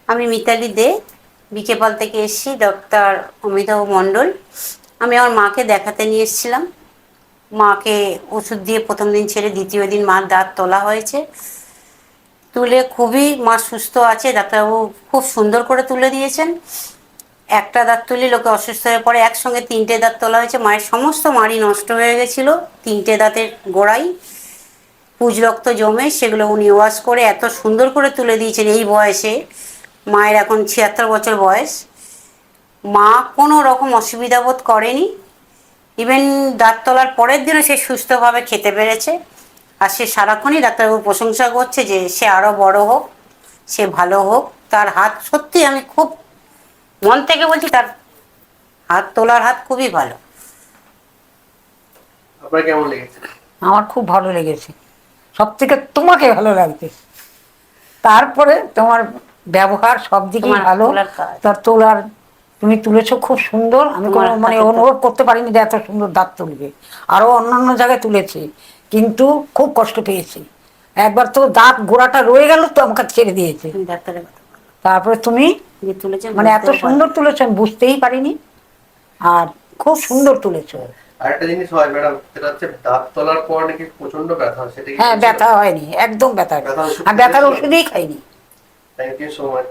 আমি মিতালি দে, বিকেপাল থেকে এসেছি, ডক্টর অমিতাভ মণ্ডল। আমি আমার মাকে দেখাতে নিয়ে এসেছিলাম। মাকে ওষুধ দিয়ে প্রথম দিন ছেড়ে দ্বিতীয় দিন মার দাঁত তোলা হয়েছে। তুলে খুবই মা সুস্থ আছে, ডাক্তারবাবু খুব সুন্দর করে তুলে দিয়েছেন। একটা দাঁত তুলে লোকে অসুস্থ হয়ে পড়ে, একসঙ্গে 3টে দাঁত তোলা হয়েছে। মায়ের সমস্ত মাড়ি নষ্ট হয়ে গেছিলো 3টে দাঁতের গোড়াই পুজ রক্ত জমে, সেগুলো উনি ওয়াশ করে এত সুন্দর করে তুলে দিয়েছেন এই বয়সে। মায়ের এখন 76 বছর বয়স। মা কোনো রকম অসুবিধা বোধ করেনি। ইভেন দাঁত তোলার পরের দিনও সে সুস্থভাবে খেতে পেরেছে। আর সে সারাক্ষণই ডাক্তারবাবু প্রশংসা করছে যে সে আরও বড় হোক, সে ভালো হোক। তার হাত সত্যি, আমি খুব মন থেকে বলছি, তার হাত তোলার হাত খুবই ভালো। আপনার কেমন লেগেছে? আমার খুব ভালো লেগেছে, সব থেকে তোমাকে ভালো লাগছে। তারপরে তোমার ব্যবহার সব দিকেই তোমার ভালো। তোলার কাজ। তার তোলার তুমি তুলেছো খুব সুন্দর। আমি কোনো তোমার মানে হাতে তো- অনুভব করতে পারিনি যে এত সুন্দর দাঁত তুলবে। আরও অন্যান্য জায়গায় তুলেছি, কিন্তু খুব কষ্ট পেয়েছি। একবার তো দাঁত গোড়াটা রয়ে গেল, তো আমাকে ছেড়ে দিয়েছে। তুমি ডাক্তারের কথা তারপরে তুমি যে তুলেছেন মানে এত বুঝতেও সুন্দর পারবে। তুলেছো, আমি বুঝতেই পারিনি। আর খুব সুন্দর তুলেছো। আরেকটা জিনিস হয় ম্যাডাম, সেটা হচ্ছে দাঁত তোলার পর নাকি প্রচন্ড ব্যথা হয়, সেটা কি হ্যাঁ, হয়েছিল? ব্যথা হয়নি, একদম ব্যথা হয়নি। ব্যথার ওষুধ আর ব্যথার খেয়েছিল? ওষুধই খাইনি। Thank you so much.